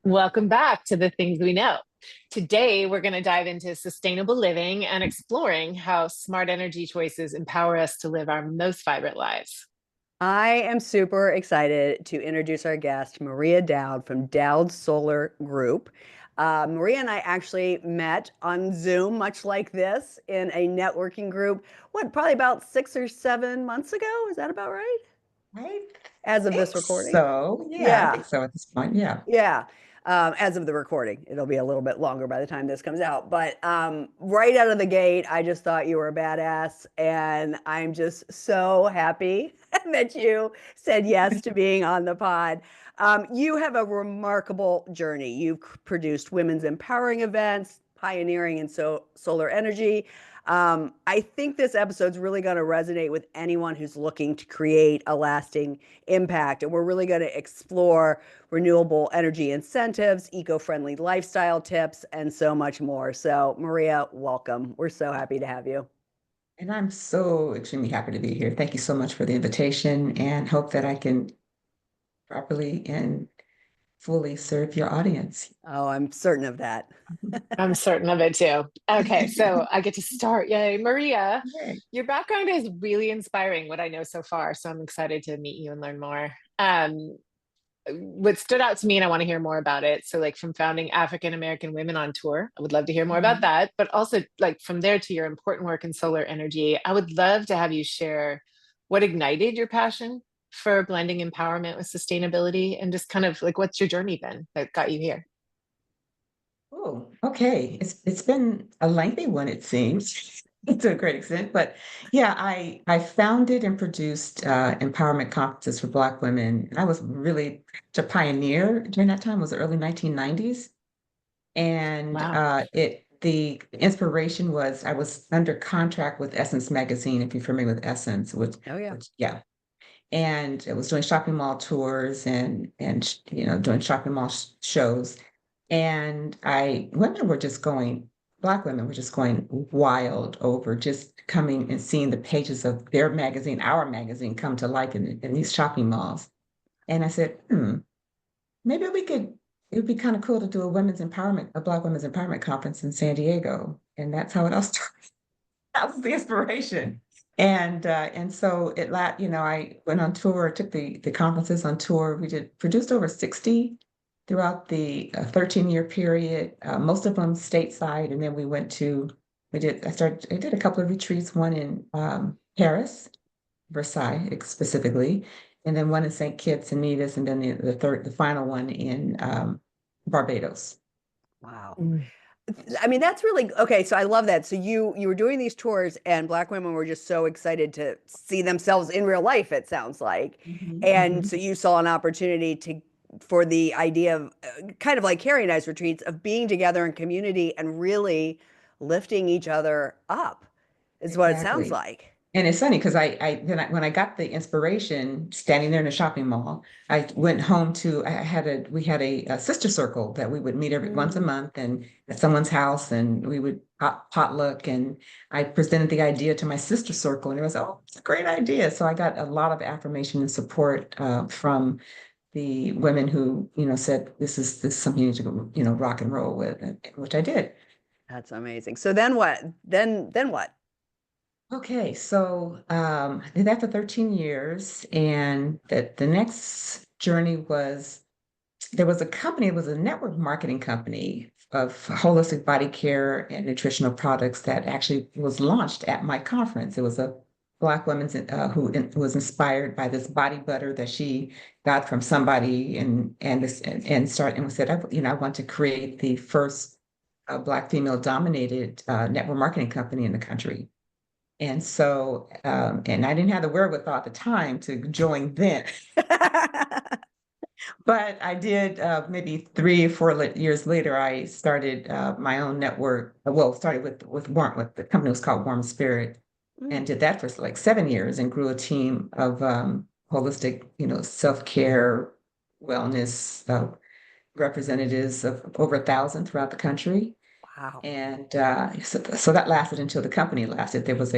Welcome back to the things we know. Today, we're going to dive into sustainable living and exploring how smart energy choices empower us to live our most vibrant lives. I am super excited to introduce our guest, Maria Dowd from Dowd Solar Group. Maria and I actually met on Zoom, much like this, in a networking group, probably about 6 or 7 months ago? Is that about right? I As of this think recording? so. Yeah, I Yeah. think so at this point. Yeah. Yeah. As of the recording, it'll be a little bit longer by the time this comes out. But right out of the gate, I just thought you were a badass. And I'm just so happy that you said yes to being on the pod. You have a remarkable journey. You've produced women's empowering events, pioneering in solar energy. I think this episode's really going to resonate with anyone who's looking to create a lasting impact. And we're really going to explore renewable energy incentives, eco-friendly lifestyle tips, and so much more. So, Maria, welcome. We're so happy to have you. And I'm so extremely happy to be here. Thank you so much for the invitation and hope that I can properly and fully serve your audience. Oh, I'm certain of that. I'm certain of it too. Okay, so I get to start. Yay. Maria, Yay. your background is really inspiring, what I know so far. So I'm excited to meet you and learn more. What stood out to me, and I want to hear more about it. So, like from founding African American Women on Tour, I would love to hear more about Mhm. that. But also, like from there to your important work in solar energy, I would love to have you share what ignited your passion for blending empowerment with sustainability, and just kind of like what's your journey been that got you here? Oh, okay. It's been a lengthy one, it seems, to a great extent. But yeah, I founded and produced empowerment conferences for Black women. And I was really a pioneer during that time. It was the early 1990s. And Wow. it the inspiration was I was under contract with Essence magazine, if you're familiar with Essence, Oh, yeah. which yeah, and it was doing shopping mall tours and doing shopping mall shows, and I women were just going. Black women were just going wild over just coming and seeing the pages of their magazine, our magazine, come to life in these shopping malls. And I said, maybe it would be kind of cool to do a Black women's empowerment conference in San Diego. And that's how it all started. That was the inspiration. And so I went on tour, took the conferences on tour. We produced over 60 throughout the 13-year period, most of them stateside. And then I did a couple of retreats, one in Paris, Versailles specifically, and then one in St. Kitts and Nevis, and then the final one in Barbados. Wow. Mm. I mean, that's really okay. So I love that. So you were doing these tours, and Black women were just so excited to see themselves in real life, it sounds like. Mhm, And mhm. so you saw an opportunity to for the idea of kind of like Kari and I's retreats of being together in community and really lifting each other up, is what it sounds Exactly. like. And it's funny because when I got the inspiration standing there in a shopping mall, I went home to we had a sister circle that we would meet every once a Mm. month and at someone's house, and we would potluck, and I presented the idea to my sister circle, and it was, oh, it's a great idea. So I got a lot of affirmation and support from the women who said this is something you need to rock and roll with, which I did. That's amazing. So then what? Then what? Okay, so I did that for 13 years, and the next journey was there was a company, it was a network marketing company of holistic body care and nutritional products that actually was launched at my conference. It was a Black woman who was inspired by this body butter that she got from somebody, and said, I want to create the first Black female dominated network marketing company in the country. And I didn't have the wherewithal at the time to join then, but I did maybe 3 or 4 years later, I started my own network. Well, started with the company was called Warm Spirit, and Mm. did that for like 7 years and grew a team of holistic, self-care, wellness representatives of over 1,000 throughout the country. Wow. And so that lasted until the company lasted. There was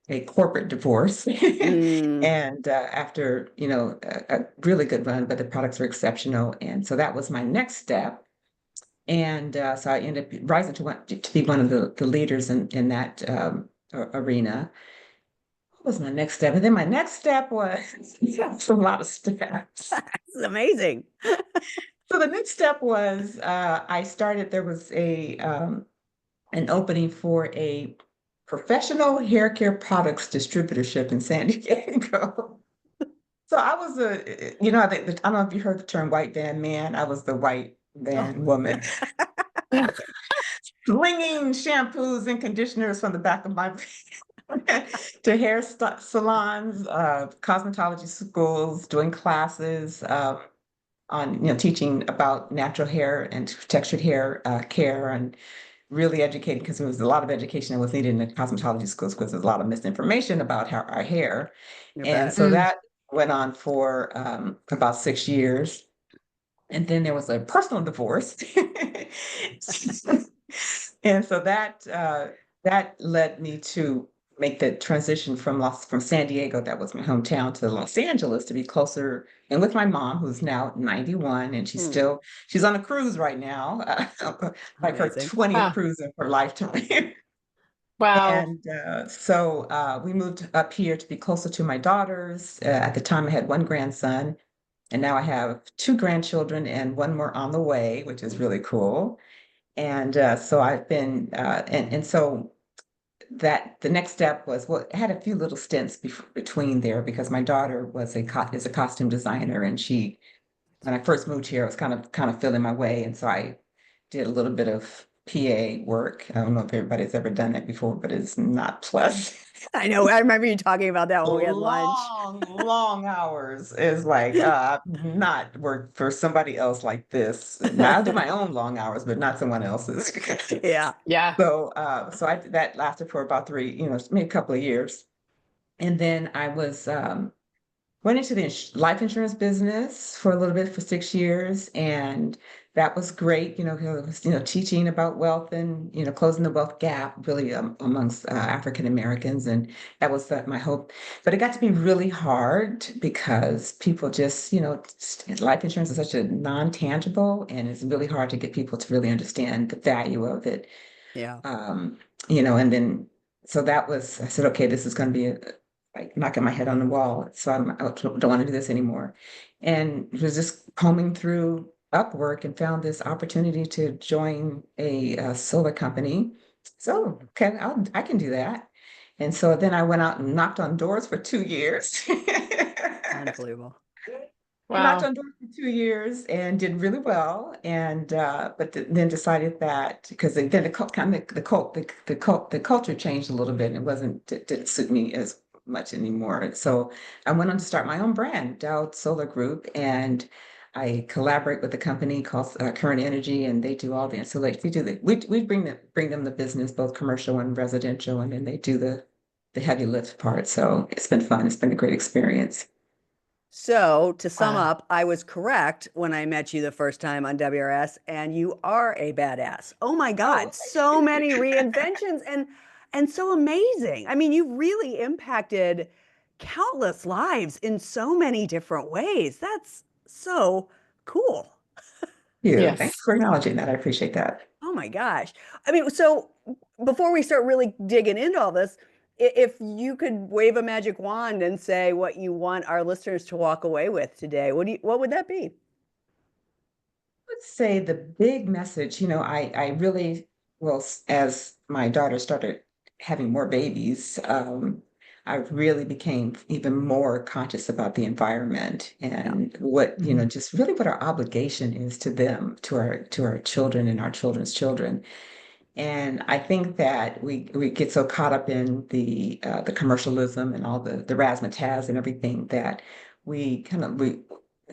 a corporate divorce. Mm, And after, a really good run, but the products were exceptional. And so that was my next step. And so I ended up rising to be one of the leaders in that arena. What was my next step? And then my next step was a lot of steps. this is amazing. So the next step was there was an opening for a professional hair care products distributorship in San Diego. So I was I don't know if you heard the term white van man. I was the white Oh, van woman, slinging shampoos and conditioners from the back of my to salons, cosmetology schools, doing classes on, teaching about natural hair and textured hair care, and really educating, because there was a lot of education that was needed in the cosmetology schools because there's a lot of misinformation about our hair. I And bet. so that went on for about 6 years. And then there was a personal divorce. And so that led me to make the transition from San Diego, that was my hometown, to Los Angeles to be closer and with my mom, who's now 91, and Hmm. she's on a cruise right now, like her Amazing. 20th Wow. cruise of her lifetime. Wow. And so we moved up here to be closer to my daughters. At the time, I had one grandson, and now I have two grandchildren and one more on the way, which is really cool. And so I've been, and so that the next step was, well, I had a few little stints between there, because my daughter is a costume designer, and when I first moved here, I was kind of feeling my way, and so I did a little bit of PA work. I don't know if everybody's ever done that before, but it's not pleasant. I know. I remember you talking about that when we had lunch. Long, long hours is like, I've not worked for somebody else like this. Now I do my own long hours, but not someone else's. Yeah. So, that lasted for about maybe a couple of years. And then I went into the life insurance business for a little bit, for 6 years, and that was great. Teaching about wealth and closing the wealth gap, really, amongst African Americans, and that was my hope. But it got to be really hard because people just, life insurance is such a non-tangible, and it's really hard to get people to really understand the value of it. Yeah. um, and then so I said, okay, this is going to be like knocking my head on the wall. So I don't want to do this anymore. And was just combing through Upwork and found this opportunity to join a solar company. So, okay, I can do that. And so then I went out and knocked on doors for 2 years. Unbelievable. Knocked Wow. on doors for 2 years and did really well, and then decided that, because then the culture changed a little bit, and didn't suit me as much anymore. So I went on to start my own brand, Dowd Solar Group, and I collaborate with a company called Current Energy, and they do all the installation. We bring them the business, both commercial and residential, and then they do the heavy lift part. So it's been fun. It's been a great experience. So, to sum Wow. up, I was correct when I met you the first time on WRS, and you are a badass. Oh my Oh, God, so many reinventions and so amazing. I mean, you really impacted countless lives in so many different ways. That's so cool. you. Thanks Yes. for acknowledging that. I appreciate that. Oh my gosh. I mean, so before we start really digging into all this, if you could wave a magic wand and say what you want our listeners to walk away with today, what would that be? Would say the big message, I really, well, as my daughter started having more babies, I really became even more conscious about the environment, Yeah. and what, Mhm. just really what our obligation is to them, to our children and our children's children. And I think that we get so caught up in the commercialism and all the razzmatazz and everything, that we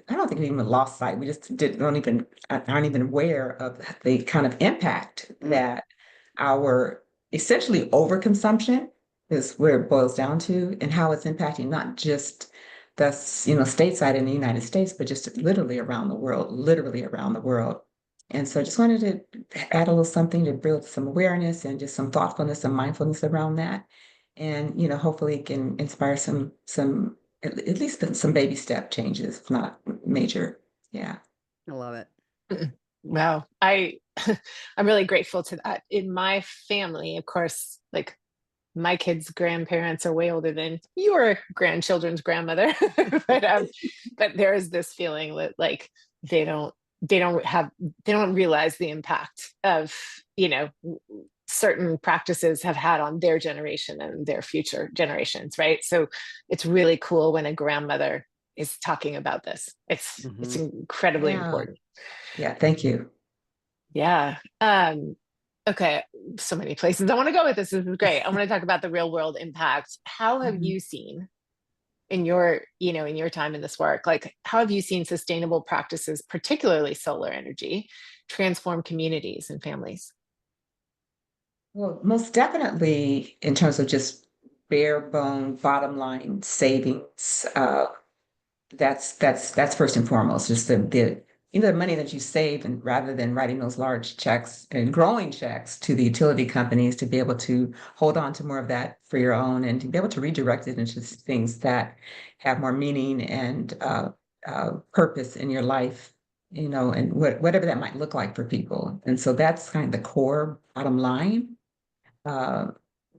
I don't think we even lost sight. We just don't even aren't even aware of the kind of impact Mm, that our essentially overconsumption is where it boils down to, and how it's impacting not just the stateside in the United States, but just literally around the world. And so I just wanted to add a little something to build some awareness and just some thoughtfulness and mindfulness around that. and hopefully it can inspire some at least some baby step changes, if not major. Yeah. I love it. Wow. I'm really grateful to that. In my family, of course, like my kids' grandparents are way older than your grandchildren's grandmother. But there is this feeling that like they don't they don't have they don't realize the impact of, certain practices have had on their generation and their future generations, right? So it's really cool when a grandmother is talking about this. It's incredibly Yeah. important. Yeah. Thank you. Yeah. Okay. So many places I want to go with this. This is great. I want to talk about the real world impact. How have Mhm. you seen in your time in this work, like how have you seen sustainable practices, particularly solar energy, transform communities and families? Well, most definitely in terms of just bare bone bottom line savings. That's first and foremost, just the money that you save, and rather than writing those large checks and growing checks to the utility companies, to be able to hold on to more of that for your own, and to be able to redirect it into things that have more meaning and purpose in your life, and whatever that might look like for people. And so that's kind of the core bottom line. Uh,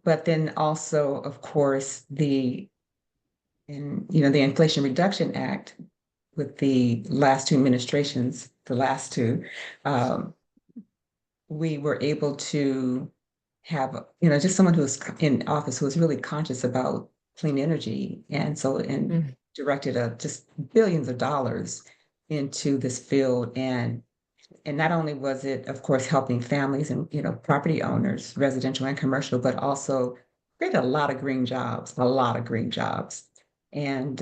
but then also, of course, the Inflation Reduction Act, with the last two administrations, the last two, um, we were able to have, just someone who was in office who was really conscious about clean energy. And Mm. directed just billions of dollars into this field. And not only was it, of course, helping families and, property owners, residential and commercial, but also created a lot of green jobs, a lot of green jobs. And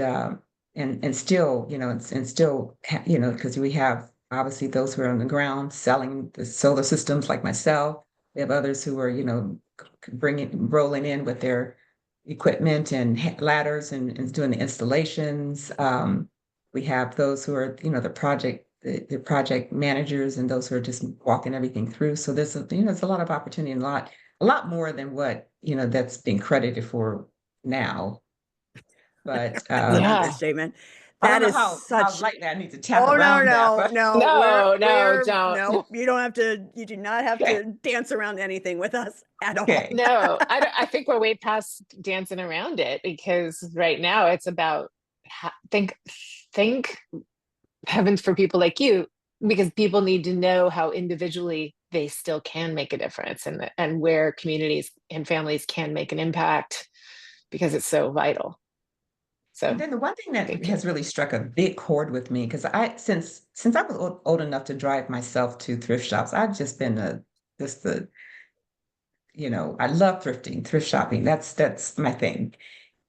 still, and still, because we have obviously those who are on the ground selling the solar systems, like myself. We have others who are, rolling in with their equipment and ladders, and doing the installations. We have those who are, the project managers, and those who are just walking everything through. So there's a lot of opportunity, and a lot more than what, that's being credited for now. But That's an Yeah. understatement. I don't That know is how such. lightly I need to tap Oh no, around that, no, but no. No, no, We're don't. no. You don't have to. You do not have okay, to dance around anything with us at all. okay. No, I think we're way past dancing around it because right now it's about think heavens for people like you, because people need to know how individually they still can make a difference, and where communities and families can make an impact because it's so vital. And So then the one thing that thank you. has really struck a big chord with me, because since I was old enough to drive myself to thrift shops, I've just been just the I love thrifting, thrift shopping. That's my thing.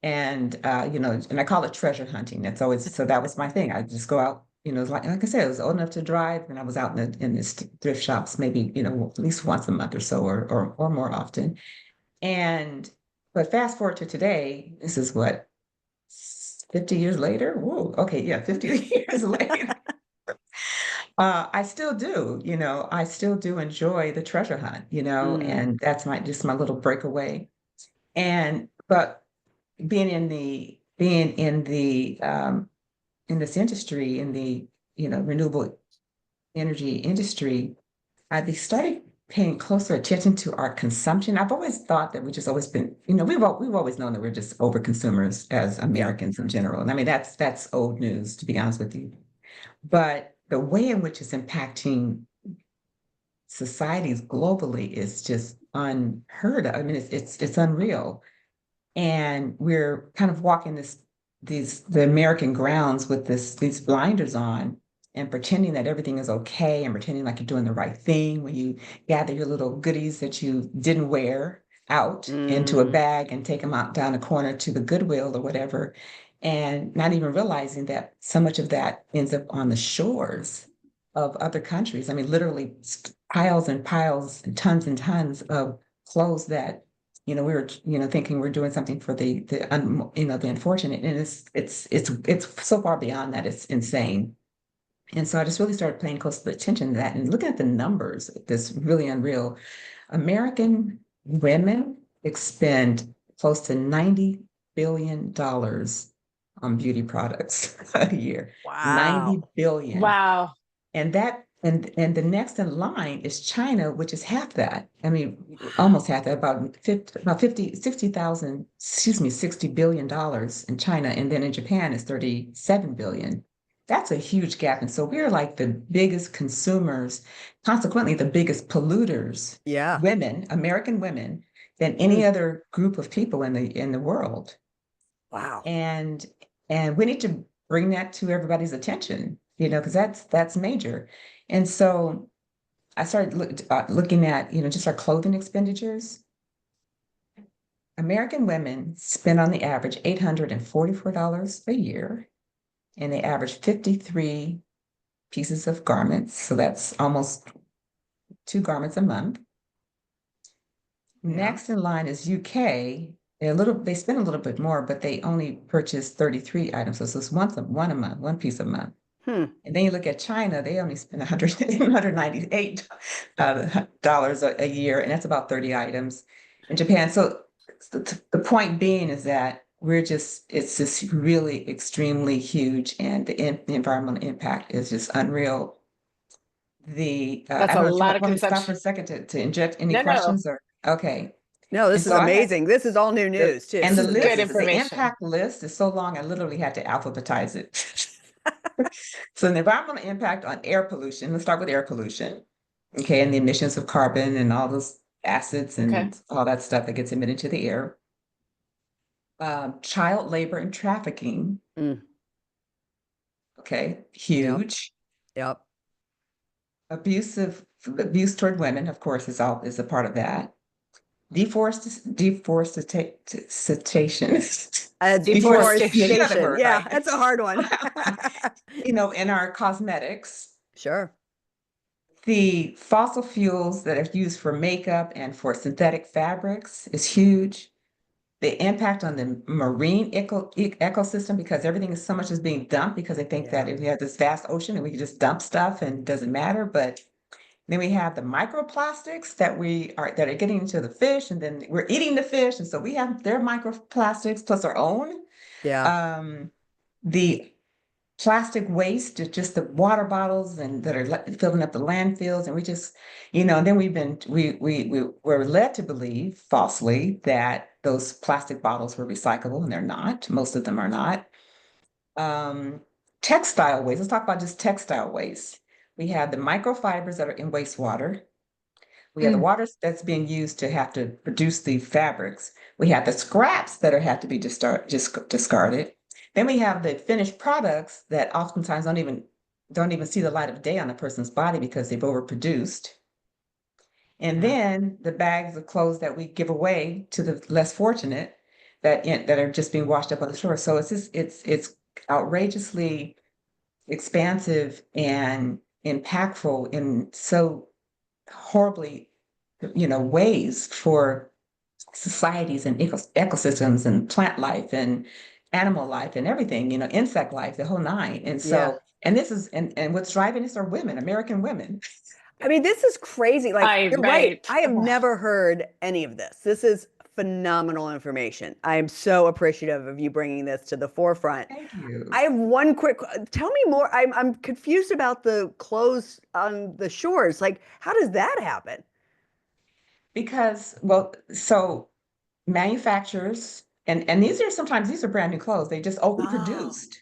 And and I call it treasure hunting. That's always, so that was my thing. I just go out, like I said, I was old enough to drive, and I was out in this thrift shops maybe, at least once a month or so, or more often. And but fast forward to today, this is what, 50 years later? Whoa, okay, yeah, 50 years later. I still do, I still do enjoy the treasure hunt, Mm, and that's just my little breakaway. And but being in this industry, in the renewable energy industry, I started paying closer attention to our consumption. I've always thought that we just always been, we've always known that we're just over consumers as yeah. Americans in general. And I mean, that's old news, to be honest with you. But the way in which it's impacting societies globally is just unheard of. I mean, it's unreal. And we're kind of walking the American grounds with these blinders on, and pretending that everything is okay, and pretending like you're doing the right thing when you gather your little goodies that you didn't wear out into a Mm, bag and take them out down a corner to the Goodwill or whatever, and not even realizing that so much of that ends up on the shores of other countries. I mean, literally piles and piles and tons of clothes that, we were, thinking we're doing something for the unfortunate, and it's so far beyond that. It's insane. And so I just really started paying close attention to that, and looking at the numbers. This really unreal. American women expend close to $90 billion on beauty products a year. Wow. 90 billion. Wow. And the next in line is China, which is half that. I mean, almost half that, about 60,000, excuse me, $60 billion in China. And then in Japan is 37 billion. That's a huge gap. And so we're like the biggest consumers, consequently, the biggest polluters, Yeah. women, American women, than any other group of people in the world. Wow. And we need to bring that to everybody's attention, because that's major. And so I started looking at, just our clothing expenditures. American women spend on the average $844 a year, and they average 53 pieces of garments. So that's almost 2 garments a month. Yeah. Next in line is UK. They spend a little bit more, but they only purchase 33 items. So it's one a month, one piece a month. And then you look at China, they only spend $198 dollars a year, and that's about 30 items. In Japan, so the point being is that it's just really extremely huge, and the environmental impact is just unreal. I That's a don't know, do you lot of want me to stop for consumption. a second to inject any No, no, questions or, okay. No, And this is so I had amazing. This is all new news too. and this the is good list, the information. impact list is so long, I literally had to alphabetize it. So the environmental impact on air pollution, let's start with air pollution. Okay, and the emissions of carbon and all those acids Okay. and all that stuff that gets emitted to the air. Child labor and trafficking. Okay, huge. Yep. Abuse toward women, of course, is a part of that. Deforestation. Deforestation. Yeah, you got the word, Yeah, right? that's a hard one. In our cosmetics. Sure. The fossil fuels that are used for makeup and for synthetic fabrics is huge. The impact on the marine ecosystem, because everything is so much is being dumped, because they think that if we have this vast ocean and we can just dump stuff and it doesn't matter. But then we have the microplastics that are getting into the fish, and then we're eating the fish, and so we have their microplastics plus our own. Yeah. The plastic waste, just the water bottles and that are filling up the landfills, and we just, and then we were led to believe falsely that those plastic bottles were recyclable, and they're not. Most of them are not. Textile waste. Let's talk about just textile waste. We have the microfibers that are in wastewater. We have the water that's being used to have to produce the fabrics. We have the scraps that have to be just discarded. Then we have the finished products that oftentimes don't even see the light of day on a person's body because they've overproduced. And then the bags of clothes that we give away to the less fortunate that are just being washed up on the shore. So it's outrageously expansive and impactful in so horribly, ways for societies and ecosystems and plant life and animal life and everything, insect life, the whole nine. And so, and this is, and what's driving this are women, American women. I mean, this is crazy. Like, you're right. Right. I have never heard any of this. This is phenomenal information. I am so appreciative of you bringing this to the forefront. Thank you. I have one quick, tell me more. I'm confused about the clothes on the shores. Like, how does that happen? Because, so manufacturers, and these are brand new clothes. They just overproduced.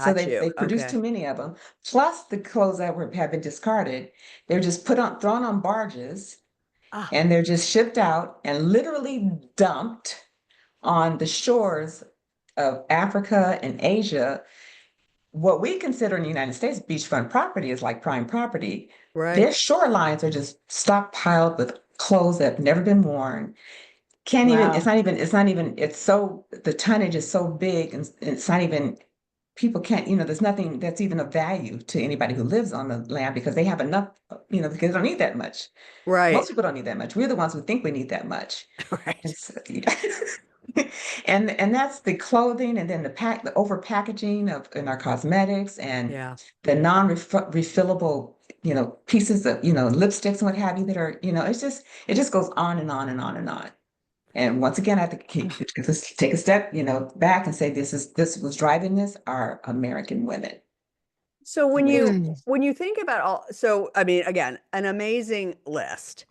So they produced too many of them. Plus the clothes that have been discarded, they're just thrown on barges, and they're just shipped out and literally dumped on the shores of Africa and Asia. What we consider in the United States beachfront property is like prime property. Right. Their shorelines are just stockpiled with clothes that have never been worn. It's so, the tonnage is so big, and it's not even, people can't, there's nothing that's even of value to anybody who lives on the land, because they have enough, because they don't need that much. Right. Most people don't need that much. We're the ones who think we need that much. Right. And so, and that's the clothing, and then the over packaging in our cosmetics, and the non-refillable, pieces of, lipsticks and what have you that are, it just goes on and on and on and on. And once again, I have to take a step, back and say this was driving this are American women. So Mm. when you think about so I mean, again, an amazing list.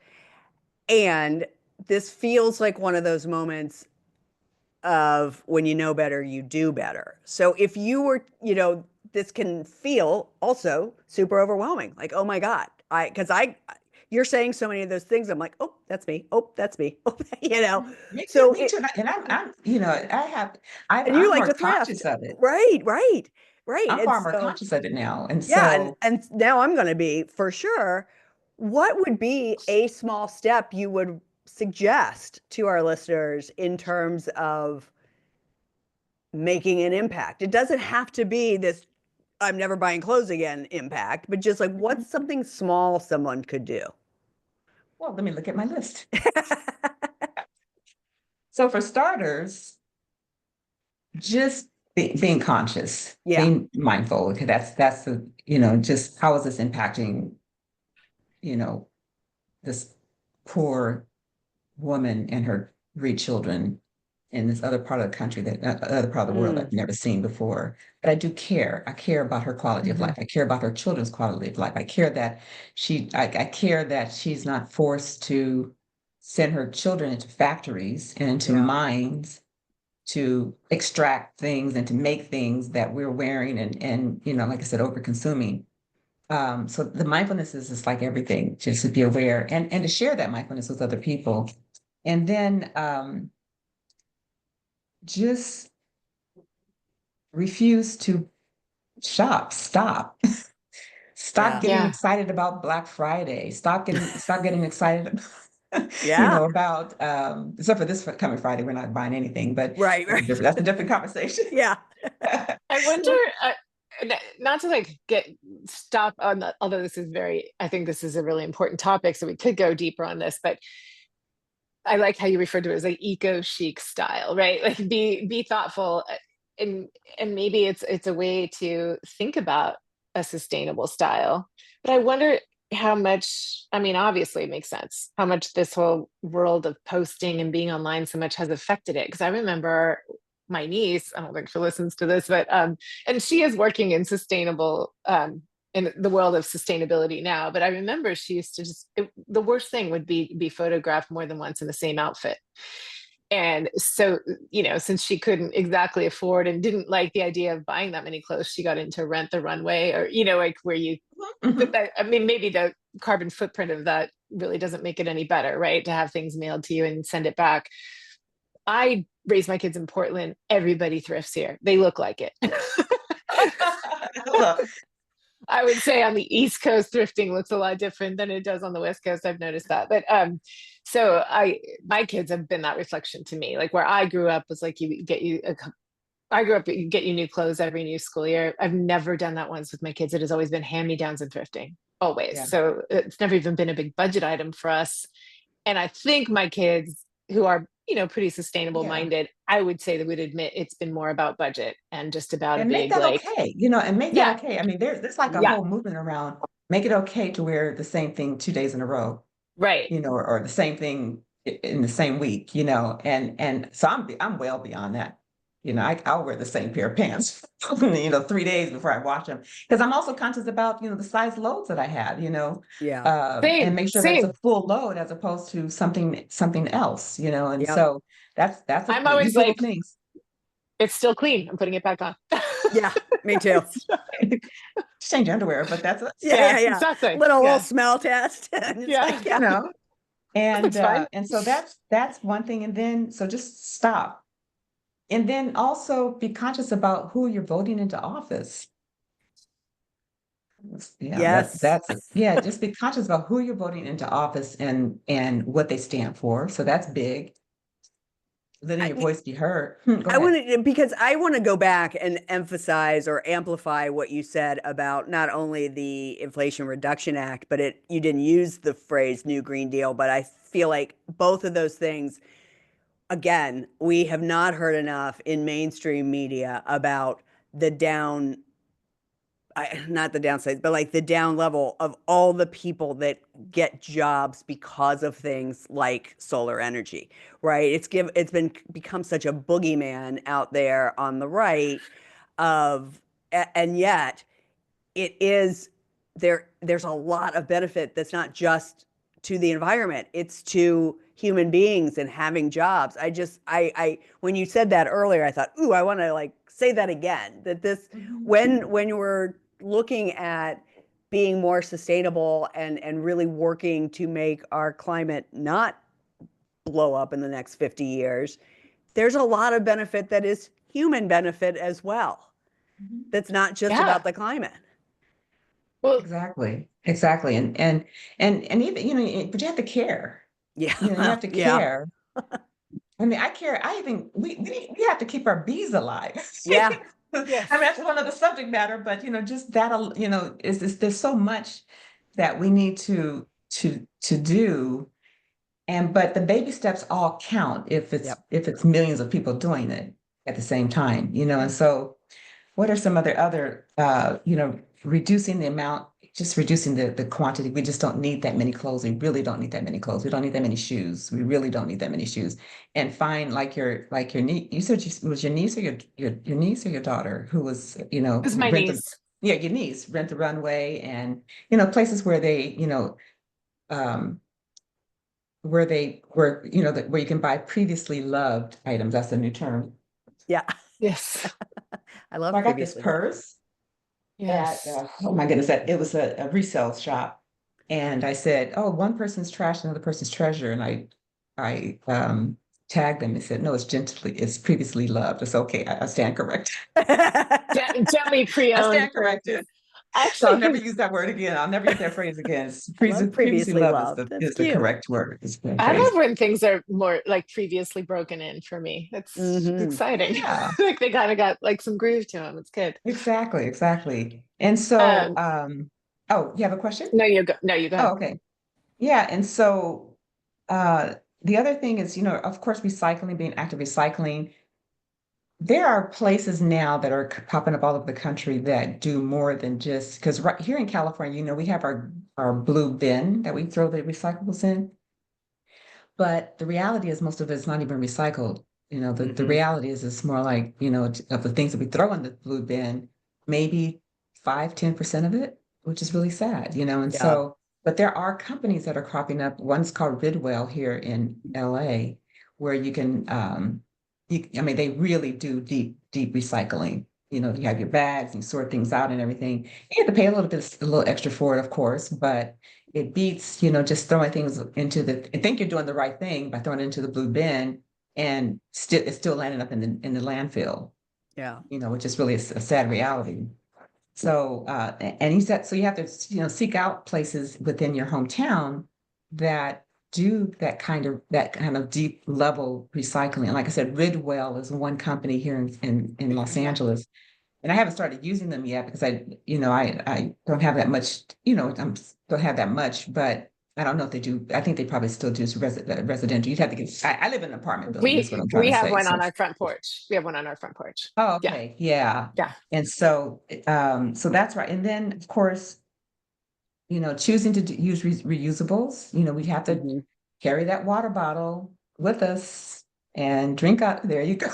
And this feels like one of those moments of when you know better, you do better. So if you were, this can feel also super overwhelming. Like, oh my God, you're saying so many of those things. I'm like, oh, that's me. Oh, that's me. Oh, Me too, So me too. And I'm, and you I'm like more to thrift, conscious of it. right, right, right. I'm And far more so, conscious of it now. And yeah, so, and now I'm going to be for sure. What would be a small step you would suggest to our listeners in terms of making an impact? It doesn't have to be this I'm never buying clothes again impact, but just like what's something small someone could do? well, let me look at my list. So for starters, just being conscious, Yeah. being mindful. Okay, that's the, just how is this impacting, you know, this poor woman and her 3 children in this other part of the country other part of the world Mm, I've never seen before. But I do care. I care about her quality of Mhm. life. I care about her children's quality of life. I care that I care that she's not forced to send her children into factories and into yeah. mines to extract things and to make things that we're wearing and like I said, over consuming. So the mindfulness is just like everything, just to be aware and to share that mindfulness with other people. And then just refuse to stop. Stop Yeah. getting Yeah. excited about Black Friday. Stop getting excited, Yeah. about except for this coming Friday, we're not buying anything, but Right, right. that's a different conversation. Yeah. I wonder, not to like get stop on the, although this is very, I think this is a really important topic, so we could go deeper on this, but I like how you referred to it as like eco-chic style, right? Like be thoughtful, and maybe it's a way to think about a sustainable style. But I wonder how much, I mean, obviously it makes sense how much this whole world of posting and being online so much has affected it. Because I remember my niece, I don't think she listens to this, but and she is working in sustainable in the world of sustainability now. But I remember she used to the worst thing would be photographed more than once in the same outfit. And so, since she couldn't exactly afford and didn't like the idea of buying that many clothes, she got into Rent the Runway, or, like where you put Mhm. that. I mean, maybe the carbon footprint of that really doesn't make it any better, right? To have things mailed to you and send it back. I raised my kids in Portland. Everybody thrifts here. They look like it. Look, I would say on the East Coast, thrifting looks a lot different than it does on the West Coast. I've noticed that. But so my kids have been that reflection to me. Like where I grew up was like I grew up, you get you new clothes every new school year. I've never done that once with my kids. It has always been hand-me-downs and thrifting, always. yeah. So it's never even been a big budget item for us. And I think my kids, who are, pretty sustainable Yeah. minded, I would say they would admit it's been more about budget and just about a And make big, that like, okay, and make that yeah, okay. I mean, there's like a yeah, whole movement around make it okay to wear the same thing 2 days in a row, right. or the same thing in the same week, and so I'm well beyond that. I'll wear the same pair of pants, 3 days before I wash them because I'm also conscious about the size loads that I have, Yeah. and Same, make sure that it's a same. full load as opposed to something else, and Yep. so I'm these always little like, things. it's still clean. I'm putting it back on. Yeah. Me too. Change underwear, but that's Yeah, Yeah, yeah, yeah. exactly. Little Yeah, smell test. And it's yeah. like, yeah. you know, and That's fine. so that's one thing. And then so just stop. And then also be conscious about who you're voting into office. Yeah, Yes. yeah, just be conscious about who you're voting into office and what they stand for. So that's big. Letting your I, voice be heard. Go I ahead. want to because I want to go back and emphasize or amplify what you said about not only the Inflation Reduction Act, but you didn't use the phrase New Green Deal, but I feel like both of those things, again, we have not heard enough in mainstream media about the not the downsides, but like the down level of all the people that get jobs because of things like solar energy, right? It's been become such a boogeyman out there on the right of, and yet it is there's a lot of benefit that's not just to the environment, it's to human beings and having jobs. I when you said that earlier, I thought, ooh, I want to like say that again, that this, when we're looking at being more sustainable and really working to make our climate not blow up in the next 50 years, there's a lot of benefit that is human benefit as well. That's not just Yeah. about the climate. Well, Exactly. And even, but you have to care. Yeah. You have to Yeah. care. I mean, I care. I think we have to keep our bees alive. Yeah. yes. I mean, that's another subject matter, but just that, is there's so much that we need to do. But the baby steps all count Yep. if it's millions of people doing it at the same time, and so what are some other reducing the amount, just reducing the quantity. We just don't need that many clothes. We really don't need that many clothes. We don't need that many shoes. We really don't need that many shoes. And find like your niece. You said was your niece or your niece or your daughter who was, It's my rent the niece. yeah, your niece, rent the runway, and places where they, um where you can buy previously loved items. That's a new term. Yeah. Yes. I So love I got this previously loved. purse at Yes. oh my goodness, that it was a resale shop, and I said, "Oh, one person's trash, another person's treasure," and I tagged them and said, "No, it's previously loved." It's okay. I stand corrected. Gently I pre-owned stand purses. corrected. So I'll never Actually, use that word again. I'll never use that phrase again. I love Previously previously loved loved. That's is the cute. correct word. It's the I phrase. love when things are more like previously broken in for me. It's Mm-hmm. exciting. Yeah, Like they kind of got like some groove to them. It's good. exactly. And so, Um, oh, you have a question? no, you go. No, you go Oh, ahead. okay. Yeah, and so the other thing is, of course, recycling, being active recycling. There are places now that are popping up all over the country that do more than just because right here in California, we have our blue bin that we throw the recyclables in. But the reality is most of it's not even recycled. The reality is it's more like, of the things that we throw in the blue bin, maybe 5-10% of it, which is really sad, and Yeah. so, but there are companies that are cropping up. One's called Ridwell here in LA, where you can, I mean, they really do deep recycling. You have your bags and you sort things out and everything. You have to pay a little extra for it, of course, but it beats, just throwing things I think you're doing the right thing by throwing it into the blue bin and it's still landing up in the landfill, Yeah. which is really a sad reality. So, and he said, so you have to, seek out places within your hometown that do that kind of deep level recycling. And like I said, Ridwell is one company here in Los Angeles, and I haven't started using them yet because I don't have that much, don't have that much, but I don't know if they do. I think they probably still do residential. You'd have to get, I live in an apartment building, is what I'm trying We to have say. one So, on our front porch. We have one on our front porch. oh, Yeah. okay. Yeah. Yeah. And so, so that's right. And then of course, choosing to use reusables, we have to Mm-hmm. carry that water bottle with us and drink out. There you go.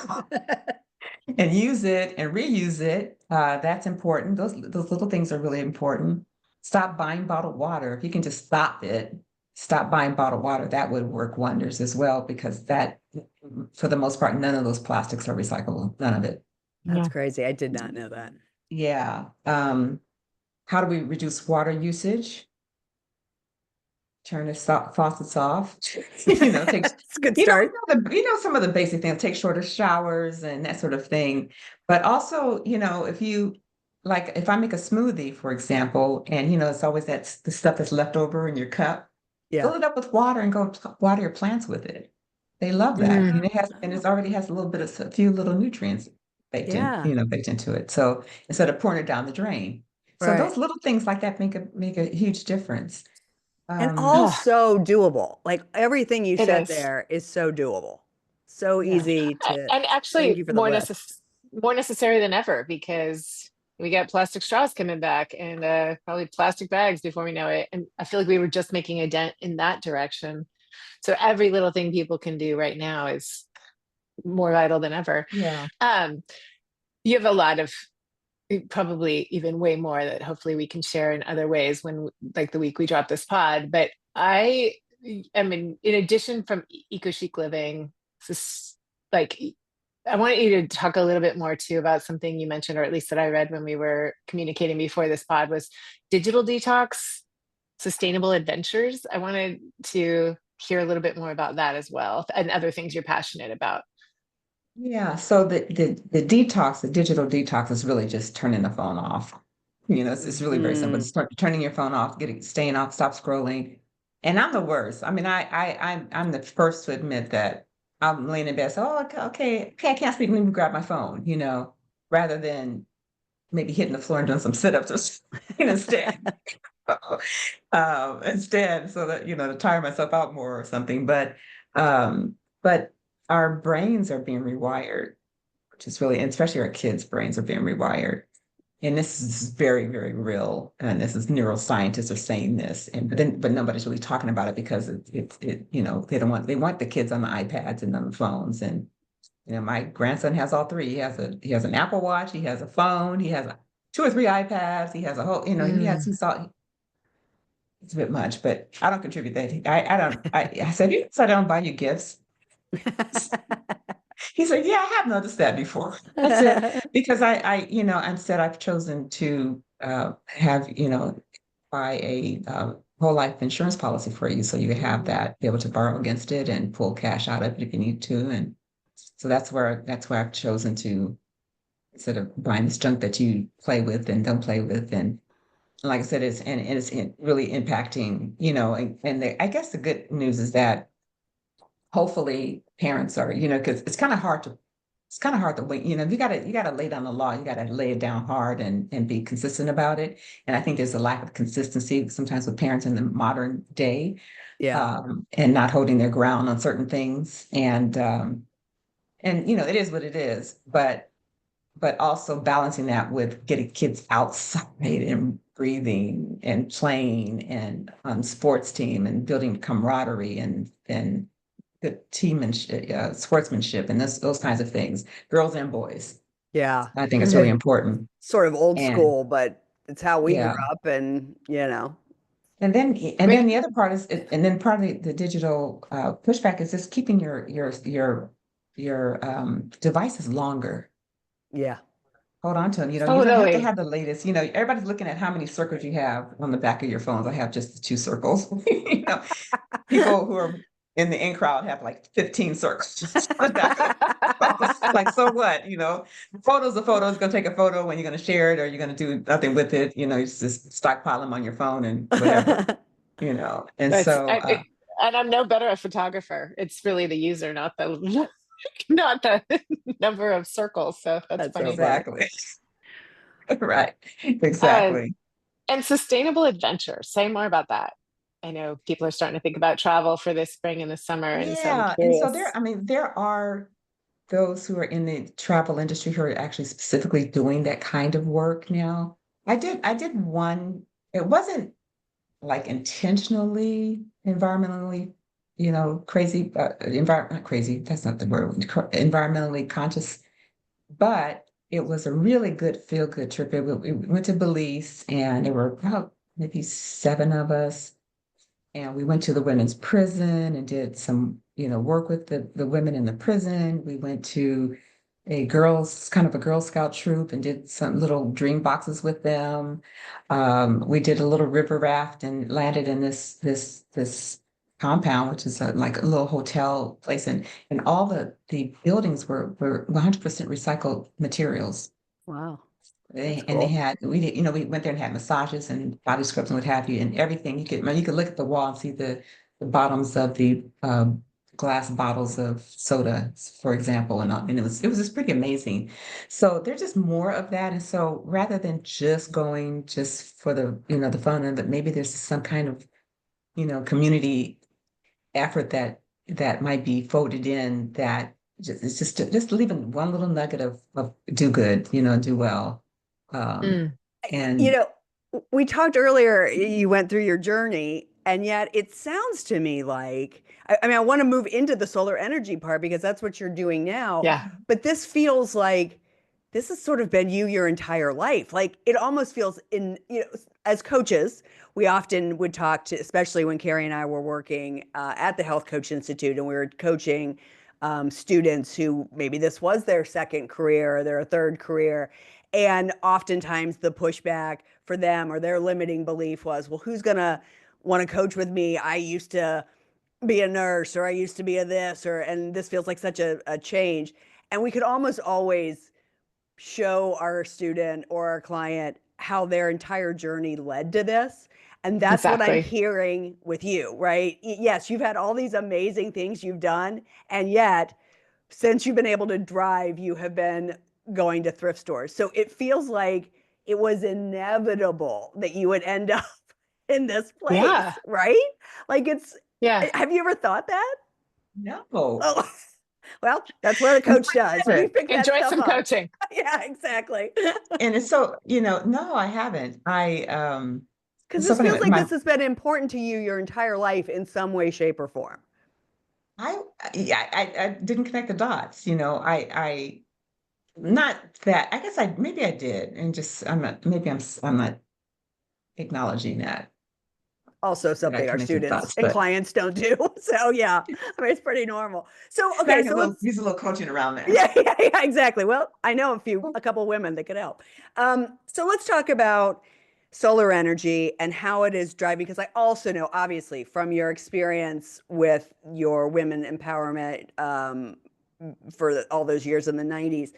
And use it and reuse it. That's important. Those little things are really important. Stop buying bottled water. If you can just stop buying bottled water, that would work wonders as well, because that, for the most part, none of those plastics are recyclable. None of it. That's Yeah. crazy. I did not know that. Yeah. How do we reduce water usage? Turn the faucets off. Take It's a good start. some of the basic things, take shorter showers and that sort of thing. But also, if I make a smoothie, for example, and it's always the stuff that's left over in your cup, Yeah. fill it up with water and go water your plants with it. They love that. Mm. It already has a few little nutrients Yeah. baked into it. So instead of pouring it down the drain. So Right. those little things like that make a huge difference. And Oh, also doable. Like everything you it said is. there is so doable. So Yeah. easy to, And thank actually you for the list. more necessary than ever because we got plastic straws coming back and probably plastic bags before we know it. And I feel like we were just making a dent in that direction. So every little thing people can do right now is more vital than ever. Yeah. You have a lot of, probably even way more that hopefully we can share in other ways when, like the week we drop this pod. But I mean, in addition from eco-chic living, this, like, I want you to talk a little bit more too about something you mentioned, or at least that I read when we were communicating before this pod, was digital detox, sustainable adventures. I wanted to hear a little bit more about that as well, and other things you're passionate about. Yeah. So the detox, the digital detox is really just turning the phone off. It's really very simple. Mm. Just turning your phone off, staying off, stop scrolling. And I'm the worst. I mean, I'm the first to admit that I'm laying in bed. So, oh, okay, I can't sleep. Let me grab my phone, rather than maybe hitting the floor and doing some sit-ups or something instead. Instead, so that, to tire myself out more or something. But our brains are being rewired, which is really, and especially our kids' brains are being rewired. And this is very, very real. And this is neuroscientists are saying this. But nobody's really talking about it because they want the kids on the iPads and on the phones. And my grandson has all three. He has an Apple Watch, he has a phone, he has two or three iPads, he has a whole, he's all, it's a bit much, but I don't contribute that. I said, you said I don't buy you gifts. He said, yeah, I have noticed that before. I said, because instead I've chosen to have, buy a whole life insurance policy for you. So you have that, be able to borrow against it and pull cash out of it if you need to. And so that's where I've chosen to, instead of buying this junk that you play with and don't play with. And like I said, it's really impacting, I guess the good news is that hopefully parents are, because it's kind of hard to wait. You gotta lay down the law. You gotta lay it down hard and be consistent about it. And I think there's a lack of consistency sometimes with parents in the modern day, Yeah. and not holding their ground on certain things. And it is what it is. But also balancing that with getting kids outside and breathing and playing and on sports team and building camaraderie and good sportsmanship and those kinds of things, girls and boys. Yeah. I think it's really It, important. sort of old And school, but it's how we grew yeah, up, and and then I and mean, then the other part is, and then part of the digital pushback is just keeping your devices longer. yeah. Hold on to them. You don't have to totally. have the latest. Everybody's looking at how many circles you have on the back of your phones. I have just the two circles. People who are in the in crowd have like 15 circles on the back of the phones. Like, so what? Photos a photo. It's going to take a photo when you're going to share it, or you're going to do nothing with it. You just stockpile them on your phone and whatever. And That's so and I'm no better a photographer. It's really the user, not the not the number of circles. So that's That's so funny. funny. exactly. Right. Uh, Exactly. and sustainable adventure. Say more about that. I know people are starting to think about travel for this spring and the summer, and so I'm Yeah. And so curious. there are those who are in the travel industry who are actually specifically doing that kind of work now. I did one, it wasn't like intentionally environmentally, crazy, not crazy, that's not the word, environmentally conscious, but it was a really good feel good trip. We went to Belize and there were about maybe seven of us. And we went to the women's prison and did some, work with the women in the prison. We went to kind of a Girl Scout troop and did some little dream boxes with them. We did a little river raft and landed in this compound, which is like a little hotel place. And all the buildings were 100% recycled materials. Wow. That's And they cool. had we went there and had massages and body scrubs and what have you, and everything you could look at the wall and see the bottoms of the glass bottles of soda, for example, and it was just pretty amazing. So there's just more of that, and so rather than just going just for the fun, but maybe there's some kind of community effort that might be folded in that it's just leaving one little nugget of do good, do well. Mm, You And know, we talked earlier, you went through your journey, and yet it sounds to me like, I mean, I want to move into the solar energy part because that's what you're doing now. yeah, But this feels like this has sort of been you your entire life. Like it almost feels as coaches, we often would talk to, especially when Kari and I were working at the Health Coach Institute and we were coaching students who maybe this was their second career or their third career. And oftentimes the pushback for them or their limiting belief was, well, who's going to want to coach with me? I used to be a nurse or I used to be a this and this feels like such a change. And we could almost always show our student or our client how their entire journey led to this. And that's what I'm exactly. hearing with you, right? Yes, you've had all these amazing things you've done. And yet, since you've been able to drive, you have been going to thrift stores. So it feels like it was inevitable that you would end up in this Yeah, place, right? Like yeah. have you ever thought that? no, Oh, well, that's what a no, coach I does. We haven't. pick that Enjoy stuff some up. coaching. Yeah, exactly. And it's so, no, I haven't. Because It's so this funny. feels like this has been important to you your entire life in some way, shape, or form. I, yeah, I didn't connect the dots. Not that. I guess maybe I did, and just I'm not. Maybe I'm not acknowledging Also, that I something our connected the students dots. and But clients don't do. So, yeah, I mean, it's pretty normal. So, okay, back a so little, let's use a little coaching around there. yeah, exactly. Well, I know a couple women that could help. So let's talk about solar energy and how it is driving, because I also know, obviously, from your experience with your women empowerment for all those years in the 90s,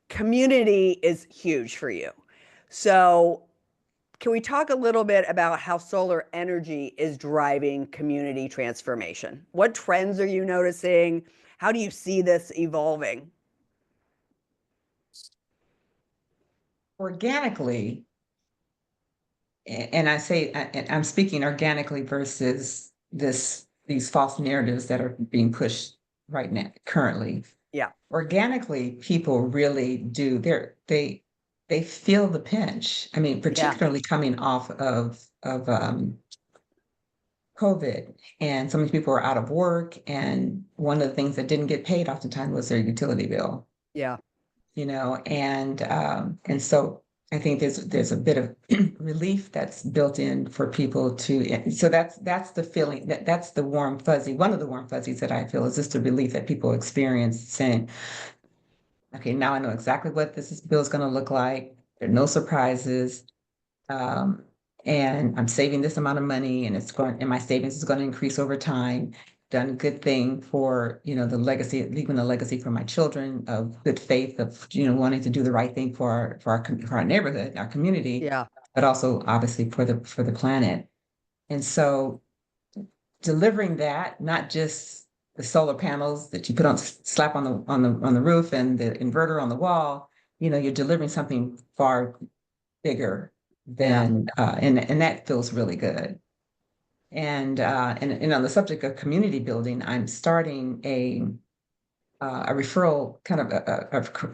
community is huge for you. So can we talk a little bit about how solar energy is driving community transformation? What trends are you noticing? How do you see this evolving? Organically, and I'm speaking organically versus these false narratives that are being pushed right now currently. Yeah. Organically, people really do. They feel the pinch. I mean, Yeah. particularly coming off of COVID, and so many people were out of work, and one of the things that didn't get paid oftentimes was their utility bill. Yeah. And so I think there's a bit of relief that's built in for people to. So that's the feeling that's the warm fuzzy. One of the warm fuzzies that I feel is just the relief that people experience, saying, okay, now I know exactly what this bill is going to look like. There are no surprises. Um, and I'm saving this amount of money, and my savings is going to increase over time. Done a good thing for, the legacy, leaving a legacy for my children of good faith, of, wanting to do the right thing for our neighborhood, our community, Yeah. but also obviously for the planet. And so delivering that, not just the solar panels that you put on, slap on the roof and the inverter on the wall, you're delivering something far bigger Yeah. than, and that feels really good. And on the subject of community building, I'm starting a referral kind of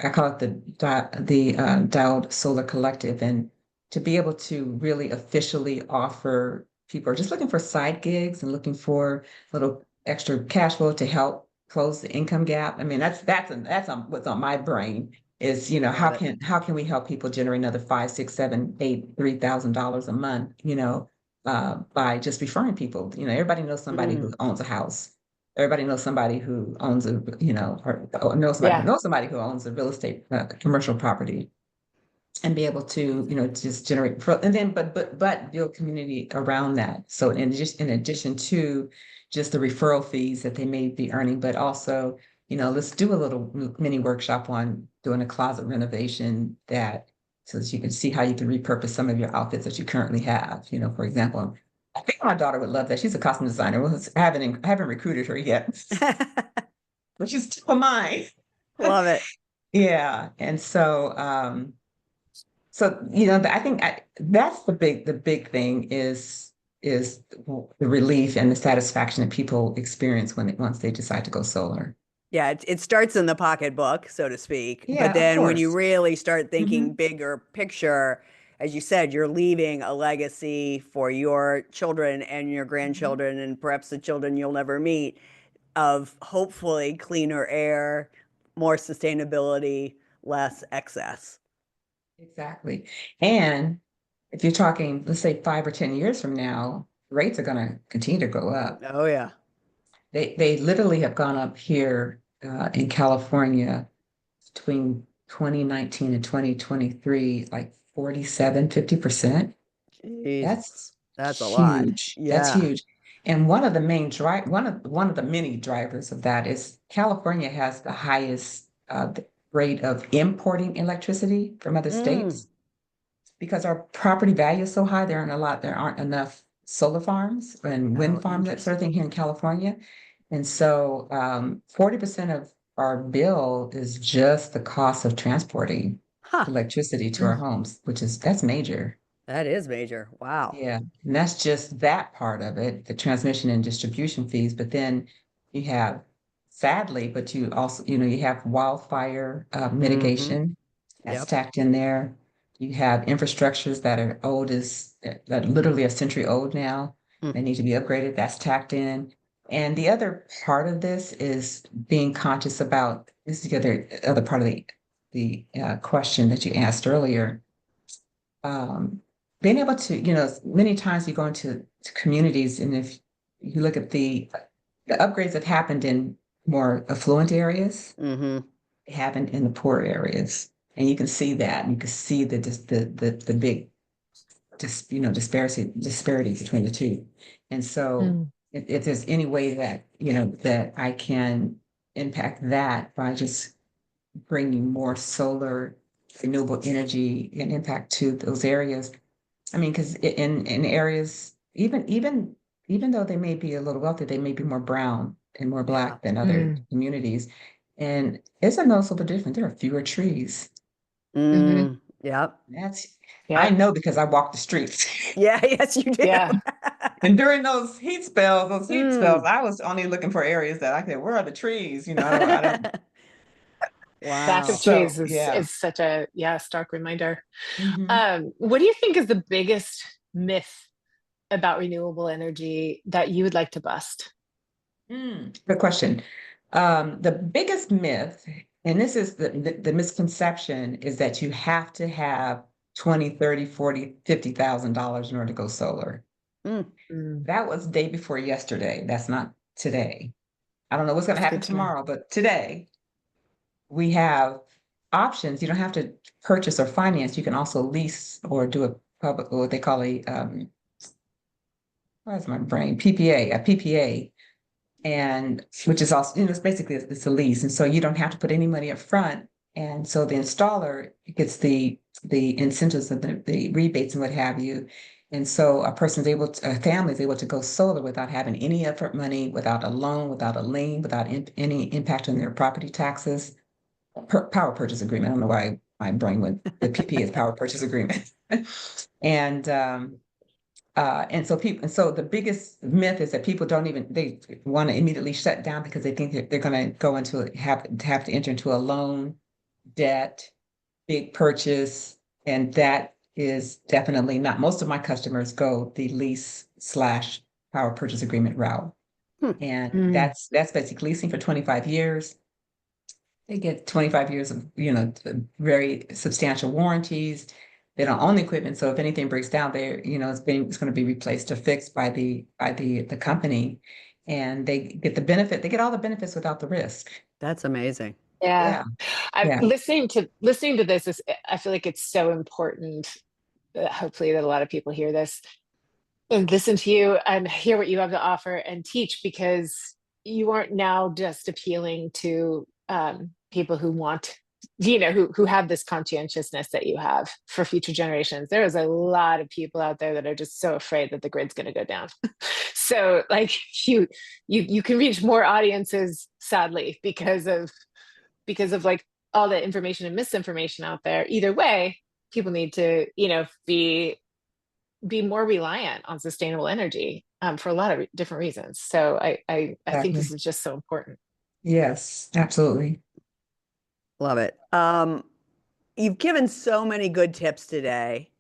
I call it the Dowd Solar Collective, and to be able to really officially offer people who are just looking for side gigs and looking for a little extra cash flow to help close the income gap. I mean, that's on what's on my brain is, Love it. how can we help people generate another 5, 6, 7, 8, $3,000 a month, by just referring people. Everybody knows somebody Mm. who owns a house. Everybody knows somebody who owns or knows somebody who Yeah. knows somebody who owns a real estate, commercial property, and be able to, just generate, and then, but build community around that. So in addition to just the referral fees that they may be earning, but also, let's do a little mini workshop on doing a closet renovation so that you can see how you can repurpose some of your outfits that you currently have. For example, I think my daughter would love that. She's a costume designer. Well, I haven't recruited her yet, but she's top of mind. Love it. Yeah. And so, I think that's the big thing is the relief and the satisfaction that people experience once they decide to go solar. Yeah, it starts in the pocketbook, so to speak. But Yeah, of then when you course. really start thinking Hmm. bigger picture, as you said, you're leaving a legacy for your children and your Hmm. grandchildren and perhaps the children you'll never meet of hopefully cleaner air, more sustainability, less excess. Exactly. And if you're talking, let's say 5 or 10 years from now, rates are going to continue to go up. Oh yeah. They literally have gone up here in California between 2019 and 2023, like 47, 50%. Jeez. That's That's a lot. huge. That's Yeah. huge. And one of the main one of the many drivers of that is California has the highest rate of importing electricity from other Mm. states because our property value is so high. There aren't enough solar farms and Oh, wind farms, that sort of thing interesting. here in California. And so 40% of our bill is just the cost of transporting Huh. electricity to our Mm. homes, that's major. That is major. Wow. Yeah, and that's just that part of it, the transmission and distribution fees. But then you have, sadly, but you also, you have wildfire Mm-hmm. mitigation that's Yep. stacked in there. You have infrastructures that are old as that literally a century old now. Mm. They need to be upgraded. That's tacked in. And the other part of this is being conscious about this is the other part of the question that you asked earlier, um, being able to, many times you go into to communities, and if you look at the upgrades that happened in more affluent areas, Mm-hmm. they happened in the poor areas, and you can see that, and you can see the big disparity between the two. And so, Mm. if there's any way that that I can impact that by just bringing more solar renewable energy and impact to those areas. I mean, because in areas, even though they may be a little wealthy, they may be more brown and more Yeah. black than other Mm. communities. And it's a noticeable difference. There are fewer trees. Hmm. Mm. Yep. That's I Yep. know because I walk the streets. Yeah, yes, you do. Yeah. And during those heat spells, Mm. I was only looking for areas that I could, where are the trees? I don't. Lack of Wow. So trees yeah. is such a, yeah, stark reminder. Hmm. What do you think is the biggest myth about renewable energy that you would like to bust? Good question. The biggest myth, and this is the misconception, is that you have to have 20, 30, 40, $50,000 in order to go solar. Mm. Mm, That was day before yesterday. That's not today. I don't know what's going to that's happen good to know. tomorrow, but today we have options. You don't have to purchase or finance. You can also lease or do a public, what they call why is my brain? a PPA, and which is also, it's basically it's a lease, and so you don't have to put any money up front, and so the installer gets the incentives and the rebates and what have you, and so a family is able to go solar without having any upfront money, without a loan, without a lien, without any impact on their property taxes. Power purchase agreement. I don't know why my brain went. The PPA is power purchase agreement, and and so the biggest myth is that people don't even they want to immediately shut down because they think that they're going to go into have to enter into a loan, debt, big purchase, and that is definitely not. Most of my customers go the lease slash power purchase agreement route, Hmm. and Mm, that's basically leasing for 25 years. They get 25 years of, very substantial warranties. They don't own the equipment, so if anything breaks down, it's going to be replaced or fixed by the company, and they get the benefit. They get all the benefits without the risk. That's amazing. yeah. Yeah, I'm yeah. listening to this is, I feel like it's so important, hopefully that a lot of people hear this and listen to you and hear what you have to offer and teach, because you aren't now just appealing to people who want, who have this conscientiousness that you have for future generations. There is a lot of people out there that are just so afraid that the grid's going to go down. So like you can reach more audiences, sadly, because of like all the information and misinformation out there. Either way, people need to, be more reliant on sustainable energy, for a lot of different reasons. So I think this Exactly. is just so important. Yes, absolutely. Love it. You've given so many good tips today.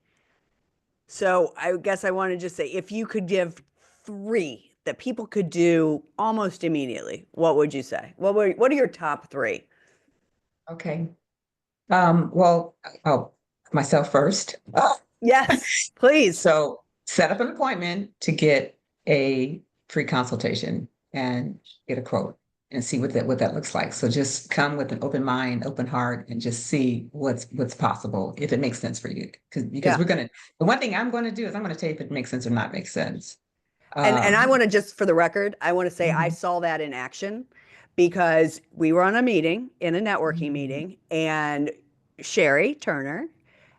So I guess I want to just say, if you could give three that people could do almost immediately, what would you say? What are your top three? Okay. Well, oh, myself first. Yes, please. So set up an appointment to get a free consultation and get a quote and see what that looks like. So just come with an open mind, open heart, and just see what's possible if it makes sense for you. Because Yeah. the one thing I'm gonna do is I'm gonna tell you if it makes sense or not makes sense. And I Um, want to just for the record, I want to say I mhm, saw that in action because we were on a meeting, in a networking mhm, meeting, and Sherry Turner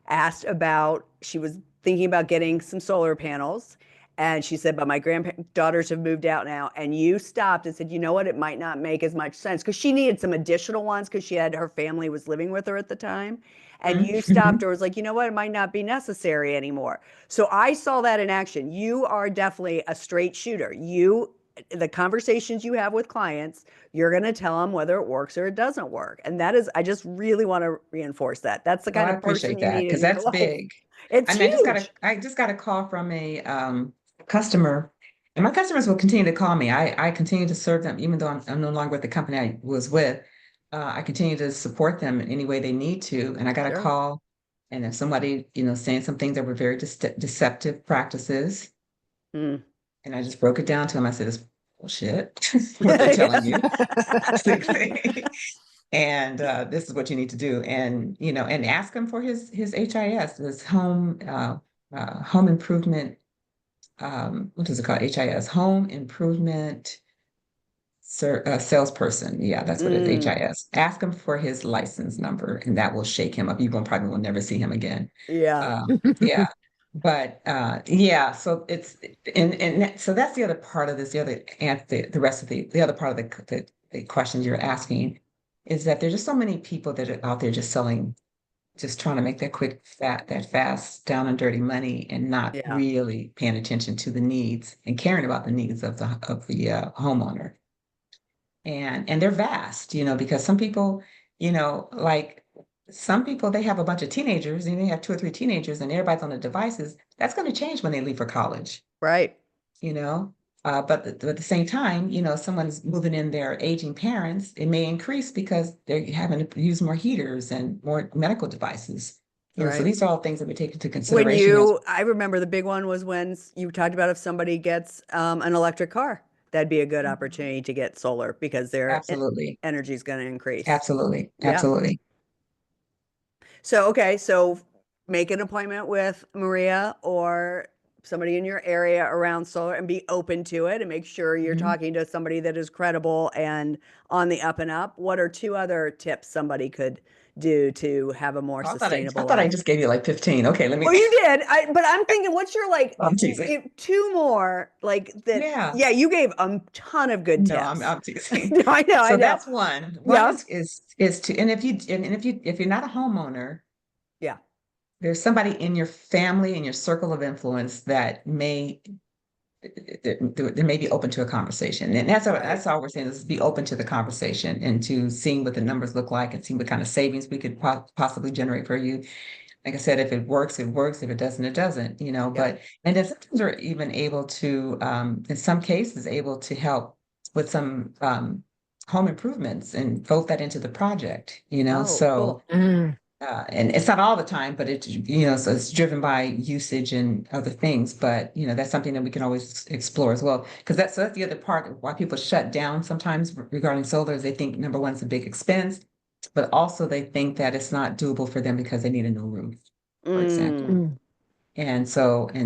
asked about, she was thinking about getting some solar panels. And she said, but my granddaughters have moved out now. And you stopped and said, you know what? It might not make as much sense because she needed some additional ones because she had, her family was living with her at the time. And you stopped mhm. or was like, you know what? It might not be necessary anymore. So I saw that in action. You are definitely a straight shooter. The conversations you have with clients, you're going to tell them whether it works or it doesn't work. And that is, I just really want to reinforce that. That's the Well, kind I of person appreciate you that need because in your that's life. big. It's I mean, huge. I just got a call from a customer, and my customers will continue to call me. I continue to serve them, even though I'm no longer with the company I was with. I continue to support them in any way they need to. And I got a Sure. call, and if somebody, saying some things that were very deceptive practices, Mm. and I just broke it down to them. I said, "It's bullshit, what they're telling Yeah. you, basically." And this is what you need to do, and and ask him for his HIS, his home improvement. What does it call? HIS, home improvement salesperson. Yeah, that's what it is. Mm. HIS. Ask him for his license number, and that will shake him up. You won't probably will never see him again. Yeah. Yeah, but yeah. So so that's the other part of this. The other and the rest of the other part of the questions you're asking is that there's just so many people that are out there just selling, just trying to make that fast, down and dirty money, and not Yeah. really paying attention to the needs and caring about the needs of the homeowner. And they're vast, because some people, like some people, they have a bunch of teenagers and they have two or three teenagers and everybody's on the devices. That's going to change when they leave for college, Right. you know. But at the same time, someone's moving in their aging parents, it may increase because they're having to use more heaters and more medical devices. So Right. these are all things that we take into consideration I remember the big one was when you talked about if somebody gets an electric car, that'd be a good opportunity to get solar because their absolutely, energy is going to increase. absolutely, Yeah. absolutely. So, okay. So make an appointment with Maria or somebody in your area around solar and be open to it and make sure you're Mhm. talking to somebody that is credible and on the up and up. What are two other tips somebody could do to have a more I sustainable thought I life? just gave you like 15. Okay, let me. Well, you did. But I'm thinking, what's your like? I'm teasing. Give two more like that. Yeah. Yeah, you gave a ton of good No, tips. I'm teasing. No, I know, I So know. that's one. One Yeah, is to, and if you're not a homeowner, yeah. there's somebody in your family, in your circle of influence that they may be open to a conversation. And Right. that's all we're saying is be open to the conversation and to seeing what the numbers look like and seeing what kind of savings we could possibly generate for you. Like I said, if it works, it works. If it doesn't, it doesn't, Yeah. but, and then sometimes we're even able to, in some cases, able to help with some home improvements and fold that into the project, Oh, so, cool. Mm, and it's not all the time, but so it's driven by usage and other things, but, that's something that we can always explore as well. Because that's the other part of why people shut down sometimes regarding solar is they think number one, it's a big expense, but also they think that it's not doable for them because they need a new roof, for example. Mm, mm. And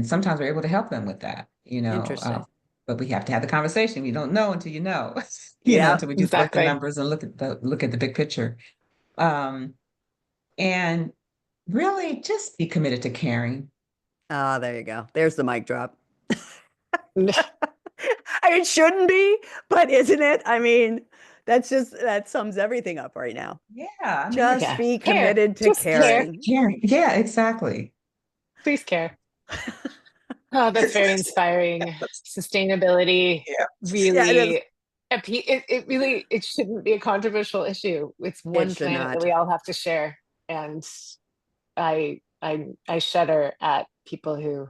sometimes we're able to help them with that, interesting. but we have to have the conversation. You don't know until you know, Yeah. until we just work the Exactly. numbers and look at the big picture. Um, and really just be committed to caring. Ah, there you go. There's the mic drop. It shouldn't be, but isn't it? I mean, that sums everything up right now. Yeah, I mean, Just Yeah. be Care. committed to Just care. caring. caring. Yeah, exactly. Please care. Oh, that's very inspiring. Sustainability Yeah. Yeah, it is. really, It really, it shouldn't be a controversial issue. It's It one should planet that not. we all have to share. And I shudder at people who,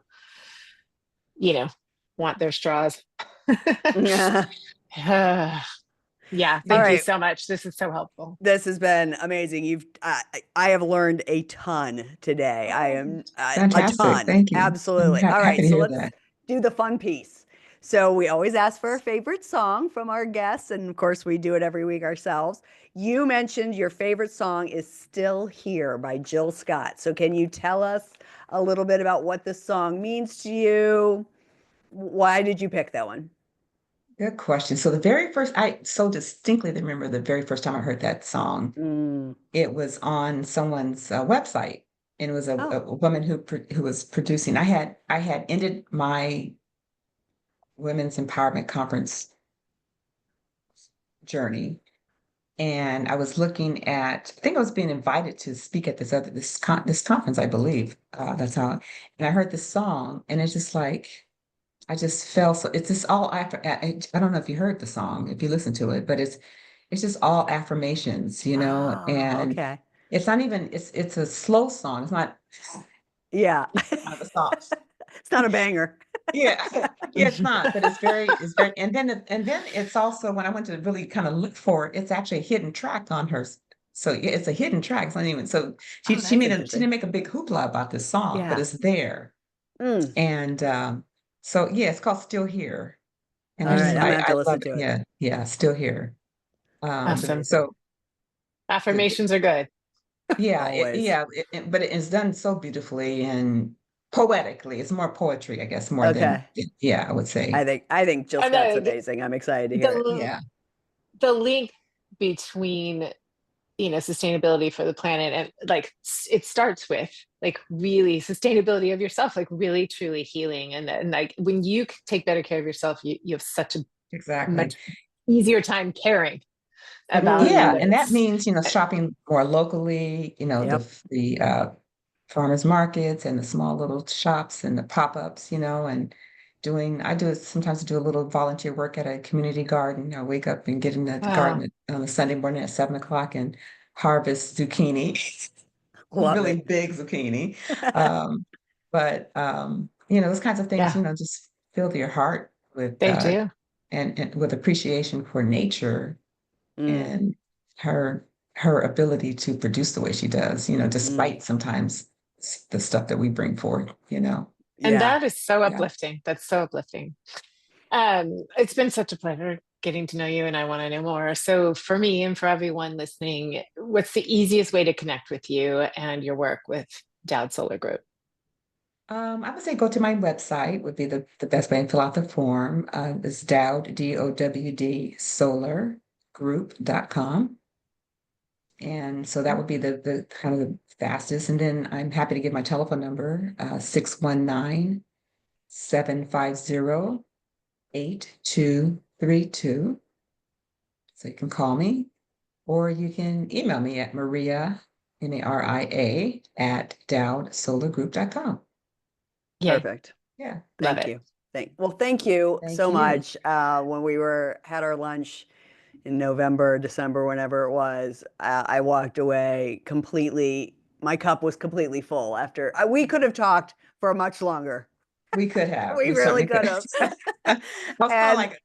want their straws. Yeah, All thank you right. so much. This is so helpful. This has been amazing. I have learned a ton today. I Oh, am a fantastic. ton. Thank you. I'm Absolutely. All happy right. to So hear let's that. do the fun piece. So we always ask for a favorite song from our guests. And of course, we do it every week ourselves. You mentioned your favorite song is Still Here by Jill Scott. So can you tell us a little bit about what this song means to you? Why did you pick that one? Good question. So the very first, I so distinctly remember the very first time I heard that song. Mm. It was on someone's website, and it was Oh, a woman who was producing. I had ended my women's empowerment conference journey, and I was looking at. I think I was being invited to speak at this conference, I believe. That's how. And I heard this song, and it's just like I just felt so. It's just all after. I don't know if you heard the song, if you listen to it, but it's just all affirmations, oh, and okay. it's not even. It's a slow song. It's not Yeah. kind of a song. It's not a banger. Yeah, yeah, it's not, but it's very, and then it's also when I went to really kind of look for it, it's actually a hidden track on her. So yeah, it's a hidden track. It's not even so she Oh, she that's she interesting. didn't make a big hoopla about this song, but Yeah. it's there. Mm. And so yeah, it's called Still Here. And All I right. just I'm gonna have I to love listen it. to it. Yeah, yeah, Still Here. That's Awesome. amazing. So Affirmations are good. yeah, Always. but it is done so beautifully and poetically. It's more poetry, I guess, more than Okay. yeah, I would say. I think Jill I Scott's know amazing. I'm excited to hear it. the Yeah. the link between sustainability for the planet and it starts with like really sustainability of yourself, like really truly healing, and like when you take better care of yourself, you have such a Exactly. much easier time caring about Yeah, and Mm. that others. means, shopping more locally, Yep. the farmers markets and the small little shops and the pop-ups, and I do it sometimes. I do a little volunteer work at a community garden. I wake up and get in the Wow. garden on a Sunday morning at 7 o'clock and harvest zucchini, Love really it. big zucchini. Um, but those kinds of things, Yeah, just fill your heart with they do. and with appreciation for nature Mm. and her her ability to produce the way she does, Mm. despite sometimes the stuff that we bring forth. And Yeah. that is so Yeah, uplifting. That's so uplifting. It's been such a pleasure getting to know you, and I want to know more. So, for me and for everyone listening, what's the easiest way to connect with you and your work with Dowd Solar Group? I would say go to my website would be the best way and fill out the form. It's Dowd, Dowd, solargroup.com. And so that would be the kind of the fastest. And then I'm happy to give my telephone number, 619-750-8232. So you can call me, or you can email me at Maria, at dowdsolargroup.com. Yay, Perfect. Yeah. love Thank it. you. Thank you Thank so you. much. When we had our lunch in November, December, whenever it was, I walked away completely. My cup was completely full after we could have talked for much longer. We could have. We We really certainly could could have. have. I was feeling And like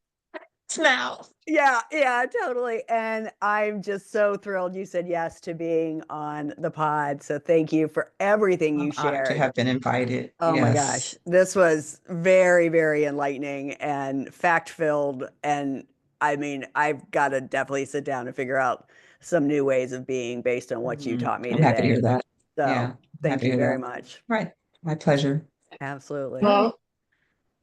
now. yeah, yeah, totally. And I'm just so thrilled you said yes to being on the pod. So thank you for everything you I'm honored to shared. have been invited. Oh my gosh. Yes. This was very, very enlightening and fact filled. And I mean, I've got to definitely sit down and figure out some new ways of being based on what you taught me I'm happy to today. hear that. So Yeah. I'm thank happy to you hear very that. much. Right. My pleasure. Absolutely. All right. Well,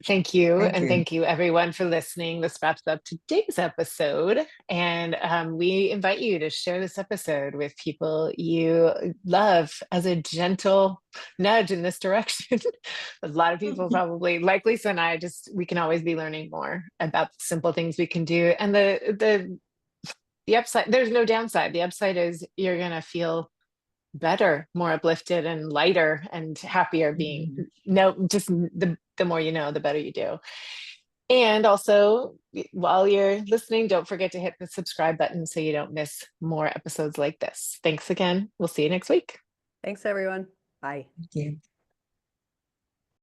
thank you. Thank And you. thank you, everyone, for listening. This wraps up today's episode. And we invite you to share this episode with people you love as a gentle nudge in this direction. A lot of people probably, like Lisa and I, we can always be learning more about the simple things we can do. And the upside, there's no downside. The upside is you're going to feel better, more uplifted and lighter and happier being. Mhm. No, just the more you know, the better you do. And also, while you're listening, don't forget to hit the subscribe button so you don't miss more episodes like this. Thanks again. We'll see you next week. Thanks, everyone. Bye. Thank you.